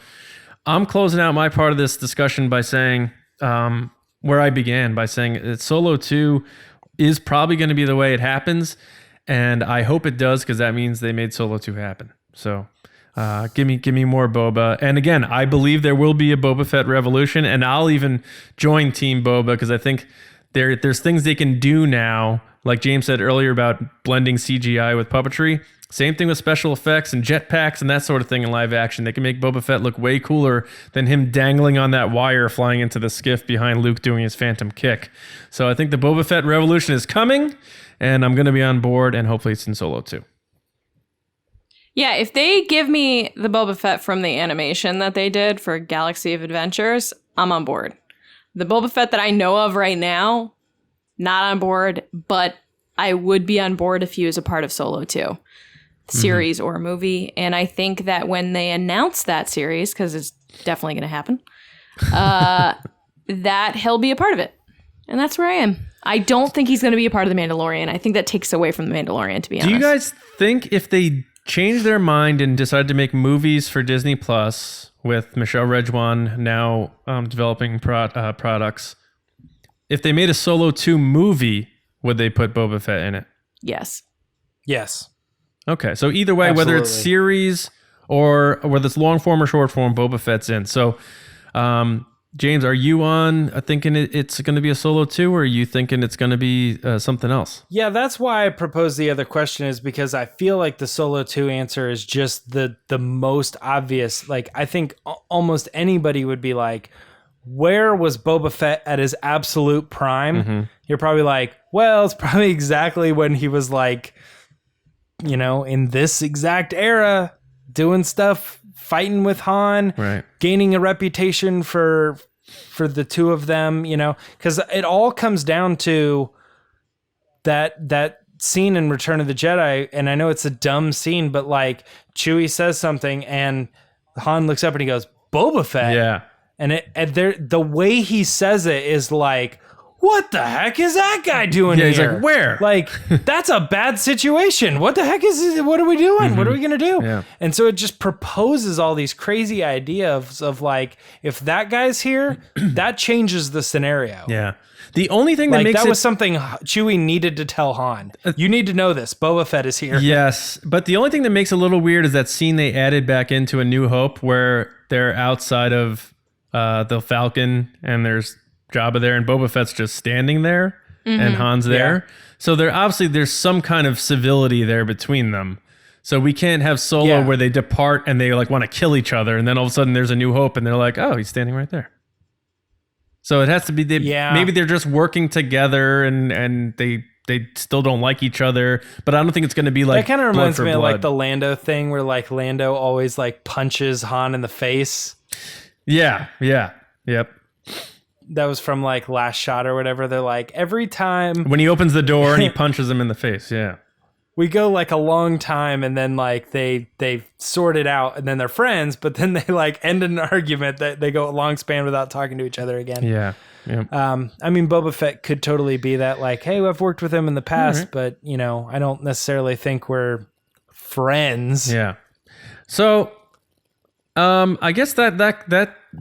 I'm closing out my part of this discussion by saying where I began, by saying that Solo 2 is probably going to be the way it happens. And I hope it does because that means they made Solo 2 happen. So give me more Boba. And again, I believe there will be a Boba Fett revolution, and I'll even join Team Boba because I think there's things they can do now, like James said earlier about blending CGI with puppetry. Same thing with special effects and jetpacks and that sort of thing in live action. They can make Boba Fett look way cooler than him dangling on that wire flying into the skiff behind Luke doing his phantom kick. So I think the Boba Fett revolution is coming. And I'm going to be on board, and hopefully it's in Solo too. Yeah, if they give me the Boba Fett from the animation that they did for Galaxy of Adventures, I'm on board. The Boba Fett that I know of right now, not on board, but I would be on board if he was a part of Solo 2, series or movie. And I think that when they announce that series, because it's definitely going to happen, that he'll be a part of it. And that's where I am. I don't think he's going to be a part of The Mandalorian. I think that takes away from The Mandalorian, to be honest. Do you guys think if they change their mind and decide to make movies for Disney Plus with Michelle Rejwan now developing products, if they made a Solo 2 movie, would they put Boba Fett in it? Yes. Yes. Okay, so either way, whether it's series or whether it's long form or short form, Boba Fett's in. So, James, are you on thinking it's going to be a Solo 2, or are you thinking it's going to be something else? Yeah, that's why I proposed the other question, is because I feel like the Solo 2 answer is just the most obvious. Like, I think almost anybody would be like, where was Boba Fett at his absolute prime? Mm-hmm. You're probably like, well, it's probably exactly when he was like, you know, in this exact era, doing stuff, fighting with Han, right, gaining a reputation for the two of them, you know, because it all comes down to that scene in Return of the Jedi. And I know it's a dumb scene, but like Chewie says something and Han looks up and he goes, Boba Fett. Yeah. And the way he says it is like, what the heck is that guy doing here? He's like, where? Like, that's a bad situation. What the heck what are we doing? Mm-hmm. What are we going to do? Yeah. And so it just proposes all these crazy ideas of like, if that guy's here, that changes the scenario. Yeah. The only thing that makes that was something Chewie needed to tell Han. You need to know this. Boba Fett is here. Yes. But the only thing that makes it a little weird is that scene they added back into A New Hope where they're outside of the Falcon and there's Jabba there and Boba Fett's just standing there. and Han's there. So there's some kind of civility there between them. So we can't have Solo where they depart and they like want to kill each other, and then all of a sudden there's a New Hope and they're like, oh, he's standing right there. So it has to be maybe they're just working together and they still don't like each other, but I don't think it's going to be like that kind of reminds me of blood. like the Lando thing where like Lando always like punches Han in the face. Yeah. Yep. That was from like Last Shot or whatever. They're like every time when he opens the door and he punches him in the face. Yeah. We go like a long time and then like they sort it out and then they're friends, but then they like end an argument that they go a long span without talking to each other again. Yeah. I mean, Boba Fett could totally be that like, hey, I've worked with him in the past, but you know, I don't necessarily think we're friends. Yeah. So, I guess that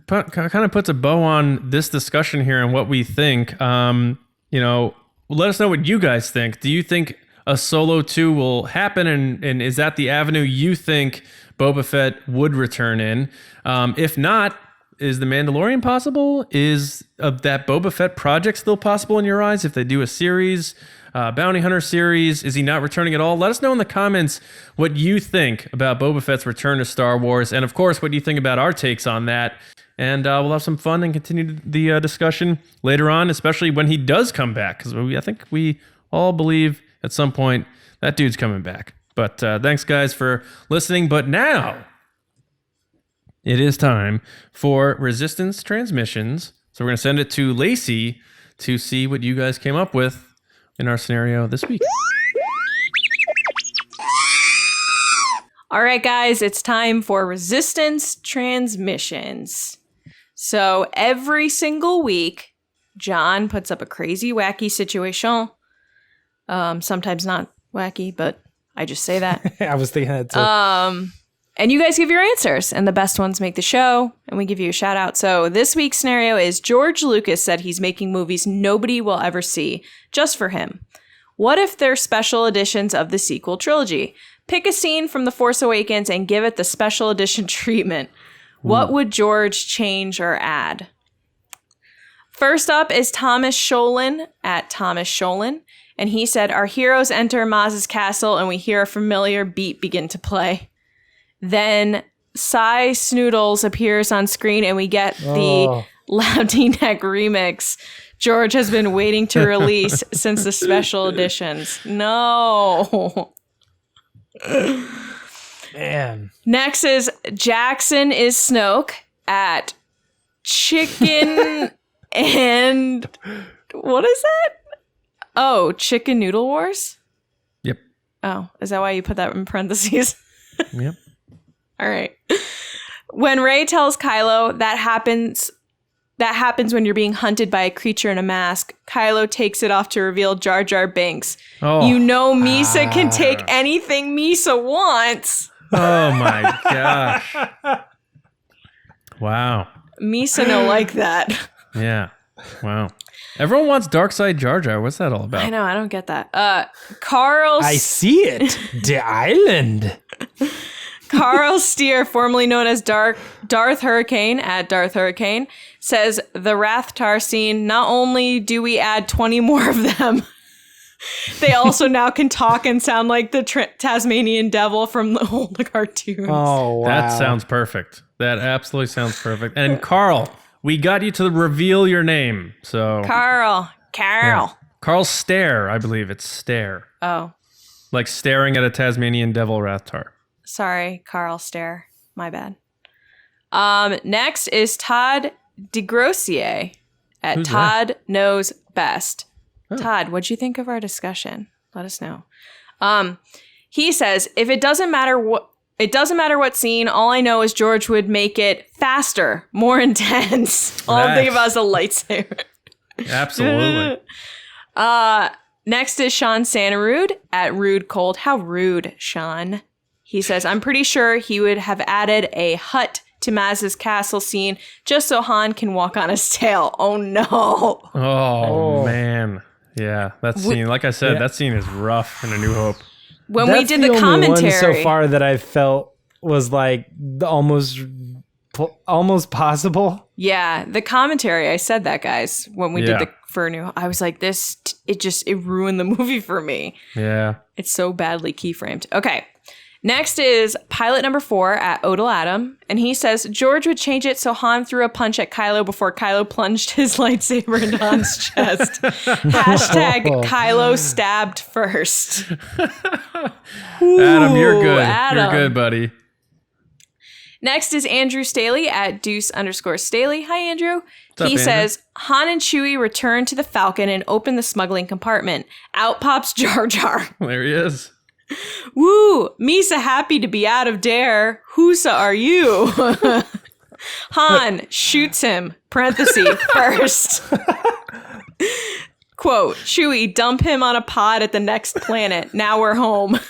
kind of puts a bow on this discussion here and what we think. You know, let us know what you guys think. Do you think a Solo 2 will happen, and is that the avenue you think Boba Fett would return in? If not, is The Mandalorian possible? Is that Boba Fett project still possible in your eyes if they do a series, Bounty Hunter series? Is he not returning at all? Let us know in the comments what you think about Boba Fett's return to Star Wars, and of course, what you think about our takes on that. And we'll have some fun and continue the discussion later on, especially when he does come back, because I think we all believe at some point that dude's coming back. But thanks, guys, for listening. But now it is time for Resistance Transmissions. So we're going to send it to Lacey to see what you guys came up with in our scenario this week. All right, guys, it's time for Resistance Transmissions. So every single week, John puts up a crazy, wacky situation. Sometimes not wacky, but I just say that. I was thinking that too. And you guys give your answers, and the best ones make the show, and we give you a shout out. So this week's scenario is George Lucas said he's making movies nobody will ever see, just for him. What if they're special editions of the sequel trilogy? Pick a scene from The Force Awakens and give it the special edition treatment. What would George change or add? First up is Thomas Sholin at Thomas Sholin. And he said, our heroes enter Maz's castle and we hear a familiar beat begin to play. Then Cy Snoodles appears on screen and we get the Loudty Neck remix George has been waiting to release since the special editions. No. Man. Next is Jackson is Snoke at Chicken and... What is that? Oh, Chicken Noodle Wars? Yep. Oh, is that why you put that in parentheses? Yep. All right. When Rey tells Kylo that happens when you're being hunted by a creature in a mask, Kylo takes it off to reveal Jar Jar Binks. Oh. You know Misa can take anything Misa wants. Oh my gosh. Wow. Misa no like that. Yeah. Wow. Everyone wants Darkside Jar Jar. What's that all about? I know, I don't get that. Carl... I see it. The island. Carl Steer, formerly known as Darth Hurricane at Darth Hurricane, says the Rathtar scene, not only do we add 20 more of them, they also now can talk and sound like the Tasmanian devil from the old cartoons. Oh, wow. That sounds perfect. That absolutely sounds perfect. And Carl, we got you to reveal your name. So Carl. Yeah. Carl Stare, I believe it's Stare. Oh. Like staring at a Tasmanian devil Rathtar. Sorry, Carl Stare. My bad. Next is Todd DeGrossier at Who's Todd that? Knows Best. Oh. Todd, what'd you think of our discussion? Let us know. He says, if it doesn't matter what scene, all I know is George would make it faster, more intense. All I'm thinking about is a lightsaber. Absolutely. Next is Sean Santarude at Rude Cold. How rude, Sean. He says, I'm pretty sure he would have added a Hutt to Maz's castle scene just so Han can walk on his tail. Oh, no. Oh, man. Yeah, that scene, like I said, that scene is rough in A New Hope. When That's we did the the only commentary. one so far that I felt was like almost possible. Yeah, the commentary. I said that, guys, when we did the for new. I was like, this it ruined the movie for me. Yeah. It's so badly keyframed. Okay. Next is pilot number 4 at Odell Adam. And he says, George would change it so Han threw a punch at Kylo before Kylo plunged his lightsaber into Han's chest. Hashtag Kylo stabbed first. Adam, you're good. Adam. You're good, buddy. Next is Andrew Staley at Deuce_Staley. Hi, Andrew. What's He up, says, Han and Chewie return to the Falcon and open the smuggling compartment. Out pops Jar Jar. There he is. Woo! Misa happy to be out of Dare. Whosa are you? Han shoots him. Parenthesis first. Quote, Chewie, dump him on a pod at the next planet. Now we're home.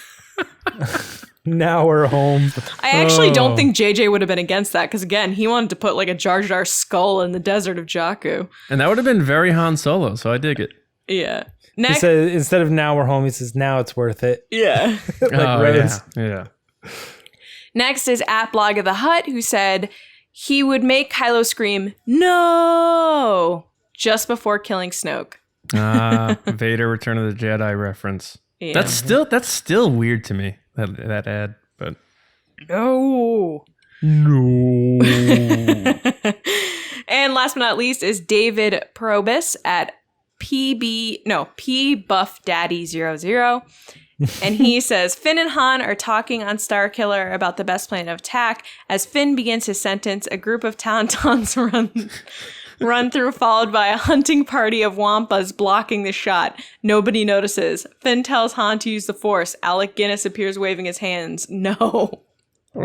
Now we're home. I actually don't think JJ would have been against that because, again, he wanted to put like a Jar Jar skull in the desert of Jakku. And that would have been very Han Solo, so I dig it. Yeah. He Next. says, instead of now we're home, he says, now it's worth it. Yeah. Rose. Yeah. Next is at Blog of the Hutt, who said he would make Kylo scream, no, just before killing Snoke. Vader Return of the Jedi reference. Yeah. That's still weird to me, that ad, but No. And last but not least is David Probus at P Buff Daddy 00. And he says Finn and Han are talking on Starkiller about the best plan of attack. As Finn begins his sentence, a group of Tauntauns run through, followed by a hunting party of Wampas blocking the shot. Nobody notices. Finn tells Han to use the Force. Alec Guinness appears waving his hands. No. All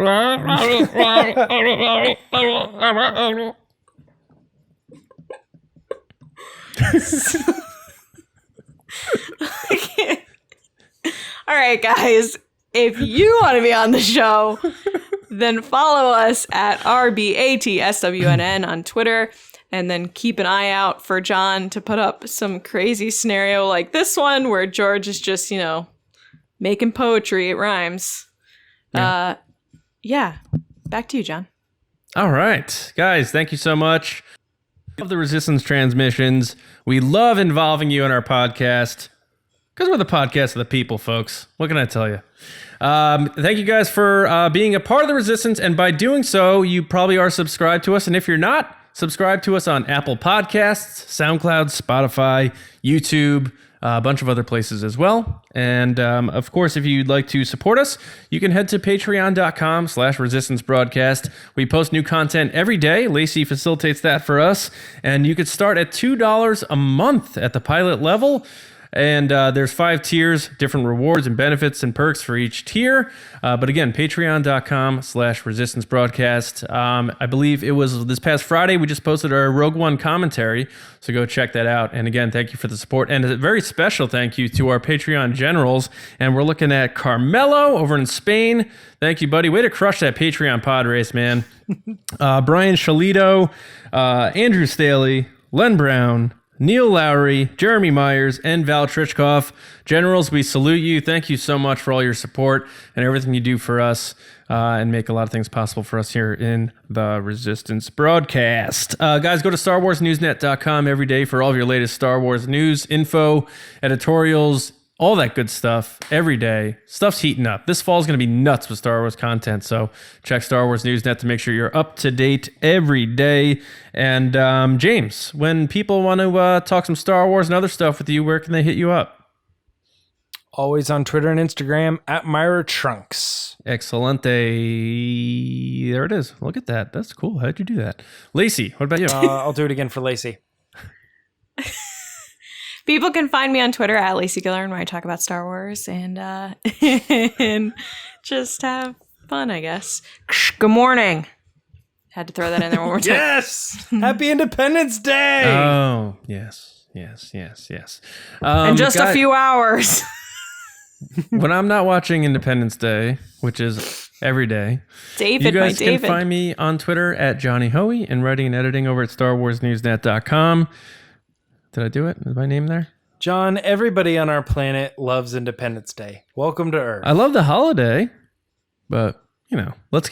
right, guys. If you want to be on the show, then follow us at RBATSWNN on Twitter. And then keep an eye out for John to put up some crazy scenario like this one where George is just, making poetry. It rhymes. Yeah. Back to you, John. all right, guys, thank you so much. Love the Resistance transmissions. We love involving you in our podcast because we're the podcast of the people, folks. What can I tell you? Thank you guys for being a part of the Resistance, and by doing so, you probably are subscribed to us. And if you're not, subscribe to us on Apple Podcasts, SoundCloud, Spotify, YouTube, a bunch of other places as well. And of course, if you'd like to support us, you can head to patreon.com/resistance broadcast. We post new content every day. Lacey facilitates that for us. And you could start at $2 a month at the pilot level. And there's 5 tiers, different rewards and benefits and perks for each tier. But again, patreon.com/resistance broadcast. I believe it was this past Friday, we just posted our Rogue One commentary. So go check that out. And again, thank you for the support. And a very special thank you to our Patreon generals. And we're looking at Carmelo over in Spain. Thank you, buddy. Way to crush that Patreon pod race, man. Brian Shalito, Andrew Staley, Len Brown, Neil Lowry, Jeremy Myers, and Val Trichkoff. Generals, we salute you. Thank you so much for all your support and everything you do for us and make a lot of things possible for us here in the Resistance broadcast. Guys, go to StarWarsNewsNet.com every day for all of your latest Star Wars news, info, editorials, all that good stuff every day. Stuff's heating up. This fall is going to be nuts with Star Wars content, so check Star Wars Newsnet to make sure you're up to date every day. And James, when people want to talk some Star Wars and other stuff with you, where can they hit you up? Always on Twitter and Instagram at Myra Trunks. Excelente. There it is. Look at that. That's cool. How'd you do that? Lacey, what about you? I'll do it again for Lacey. People can find me on Twitter at Lacey Gillern, where I talk about Star Wars and and just have fun, I guess. Good morning. Had to throw that in there one more time. Yes! Happy Independence Day! Oh, yes. In just a few hours. When I'm not watching Independence Day, which is every day, David, you guys my David. can find me on Twitter at Johnny Hoey and writing and editing over at StarWarsNewsNet.com. Did I do it? Is my name there? John, everybody on our planet loves Independence Day. Welcome to Earth. I love the holiday, but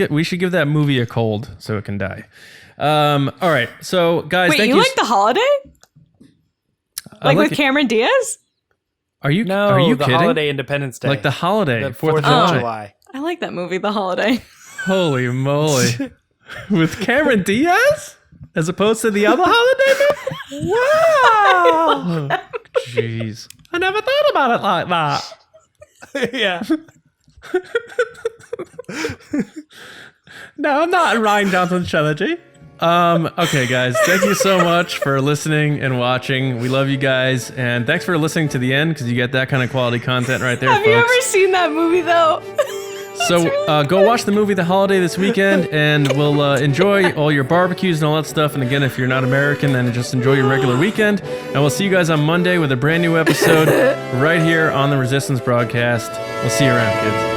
we should give that movie a cold so it can die. All right, so guys, Wait, thank you you. like the holiday? Like with Cameron Diaz? Are you No, are you the kidding? holiday Independence Day. Like the holiday, the 4th of July. July. I like that movie, The Holiday. Holy moly. With Cameron Diaz? As opposed to the other holiday movie? Wow. Jeez. I never thought about it like that. Yeah. No, I'm not a Ryan Johnson trilogy. Okay, guys, thank you so much for listening and watching. We love you guys, and thanks for listening to the end because you get that kind of quality content right there, Have folks. you ever seen that movie, though? So go watch the movie The Holiday this weekend, and we'll enjoy all your barbecues and all that stuff. And again, if you're not American, then just enjoy your regular weekend. And we'll see you guys on Monday with a brand new episode right here on the Resistance broadcast. We'll see you around, kids.